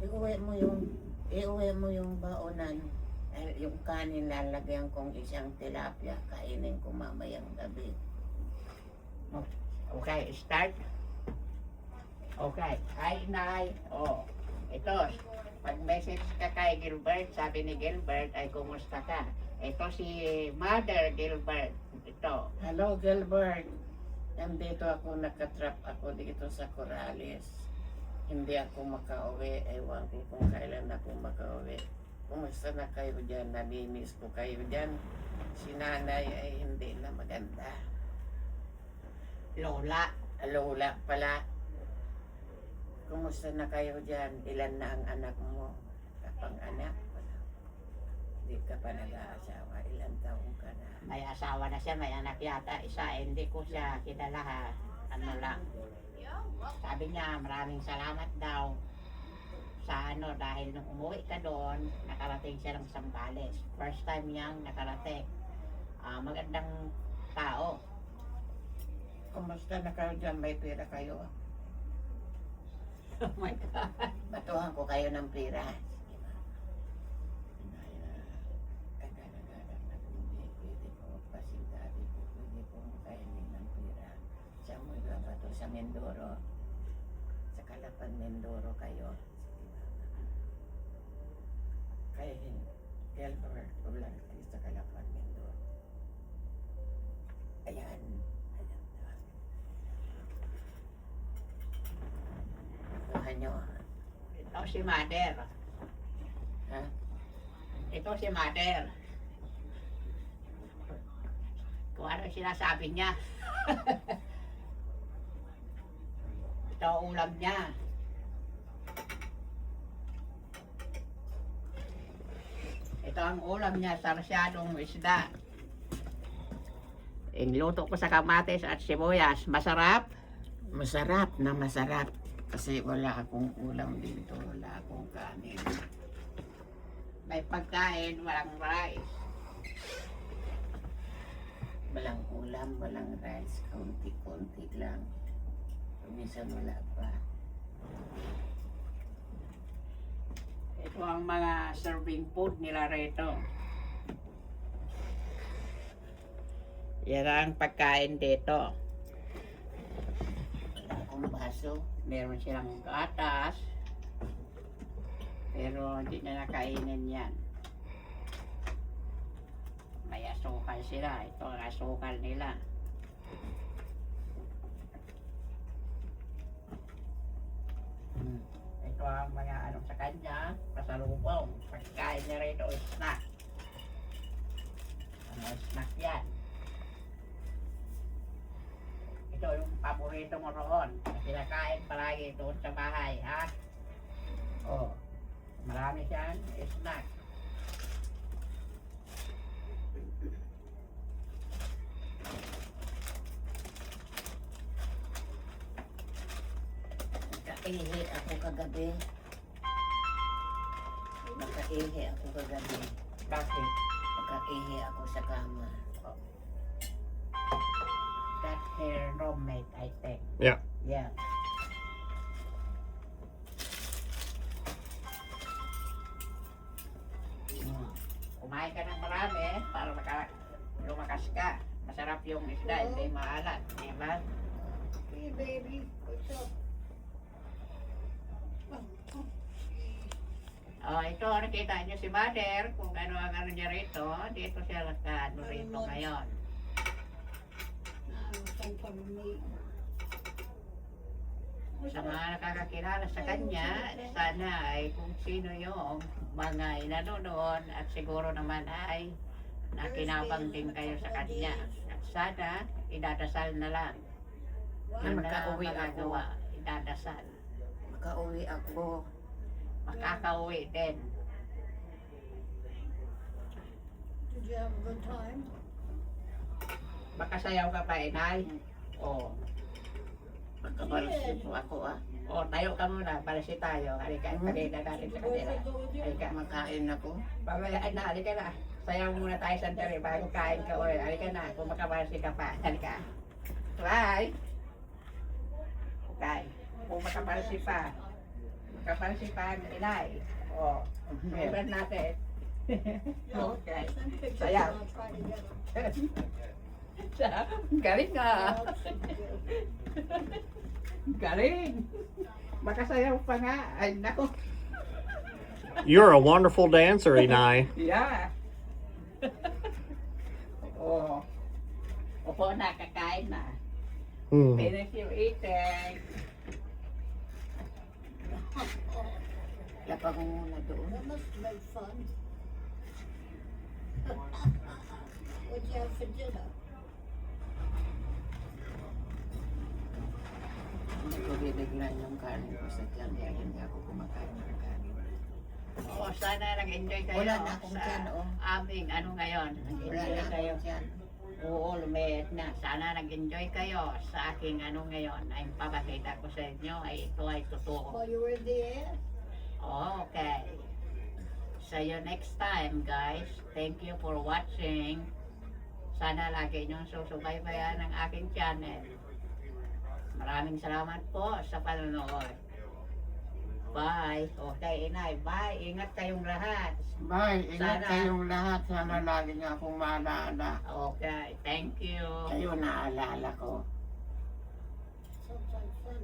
iuwi mo yung baonan. Yung kanin lalagyan kong isang tilapia, kainin ko mamayang gabi. Okay, start. Okay, hi Nay. Oh, ito, pag-message ka kay Gilbert, sabi ni Gilbert ay kumusta ka? Ito si Mother Gilbert. Ito. Hello Gilbert, nandito ako, nakatrap ako dito sa Corrales. Hindi ako makauwi, ewan ko kung kailan ako makauwi. Kumusta na kayo dyan? Namimiss ko kayo dyan. Si nanay ay hindi na maganda. Lola. Lola pala. Kumusta na kayo dyan? Ilan na ang anak mo? Kapang-anak? Hindi ka pa nag-aasawa. Ilan taong ka na? May asawa na siya, may anak yata. Isa, hindi ko siya kilala ha. Ano lang. Sabi niya, maraming salamat daw sa dahil nung umuwi ka doon, nakarating siya ng Sambales. First time niyang nakarating. Magandang tao. Kumusta na kayo dyan? May pera kayo? Oh my God. Batuhan ko kayo ng pera. Sa Mindoro. Sa Calapan, Mindoro kayo. Kay Gilbert Ulanti sa Calapan, Mindoro. Ayan. Ayan na. Kuha nyo. Ito si Mother. Ha? Ito si Mother. Kung ano sinasabi niya. Ito ang ulam niya. Ito ang ulam niya, sarsyadong isda. Inluto ko sa kamatis at sibuyas. Masarap? Masarap na masarap. Kasi wala akong ulam dito. Wala akong kanin. May pagkain, walang rice. Walang ulam, walang rice. Konti-konti lang. Minsan wala pa. Ito ang mga serving food nila rito. Yan ang pagkain dito. Wala akong baso. Meron silang gatas. Pero hindi na nakainin yan. May asukal sila. Ito ang asukal nila. Ito ang mga sa kanya, pasalubong. Pagkain niya rito, snack. Ano snack yan? Ito yung paborito mo roon. Kinakain palagi doon sa bahay, ha? Oh, marami siyang snack. Nakaihi ako kagabi. Nakaihi ako kagabi. Bakit? Nakaihi ako sa kama. That's her roommate, I think. Yeah. Yeah. Kumain ka ng marami para lumakas ka. Masarap yung isda, hindi maalat. Diba? Hey baby, what's up? Oh, ito, nakita niyo si Mother, kung ano ang ano niya rito. Dito siya ano rito ngayon. Sa mga nakakakilala sa kanya, sana ay kung sino yung mga inano doon at siguro naman ay nakinabang din kayo sa kanya. At sana, idadasal na lang. Yun na Makauwi ako. magagawa, idadasal. Makauwi ako. Makakauwi din. Did you have a good time? Makasayaw ka pa, Inay? Oo. Magkabalasip ako O, tayo ka muna, palasi tayo. Halika, kanina natin sa kanila. Halika, Makain ako. mamaya, ay na, halika na. Sayaw muna tayo sandali bago kain ka ulit. Halika na, kung makabalasi ka pa. Halika. Try. Okay. Kung makabalasi pa. kapal si Pan, inay. O, member natin. Okay. Send pictures Saya. and I'll try to get them. Galing nga. Galing. Baka sayaw pa nga. Ay, nako. You're a wonderful dancer, Inay. Yeah. Oh. Opo na, kakain na. Hmm. Finish your eating. Lapag mo muna doon. That must make fun. What'd you have for dinner? Hindi ko bibiglan yung kanin ko sa tiyan. Kaya hindi ako kumakain ng kanin. Oh, sana nag-enjoy kayo. Wala na akong sa tiyan, oh. aming ano ngayon. Wala Nag-enjoy na kayo. ako tiyan. Oo, lumayas na. Sana nag-enjoy kayo sa aking ano ngayon. Ay papakita ko sa inyo ay ito ay totoo. While you were in the air? Okay. See you next time, guys. Thank you for watching. Sana lagi niyong susubaybayan ang aking channel. Maraming salamat po sa panonood. Bye. Okay, inay. Bye. Ingat kayong lahat. Bye. Ingat Sana- kayong lahat. Sana lagi niyo akong maalala. Okay. Thank you. Kayo naalala ko. Sounds like fun.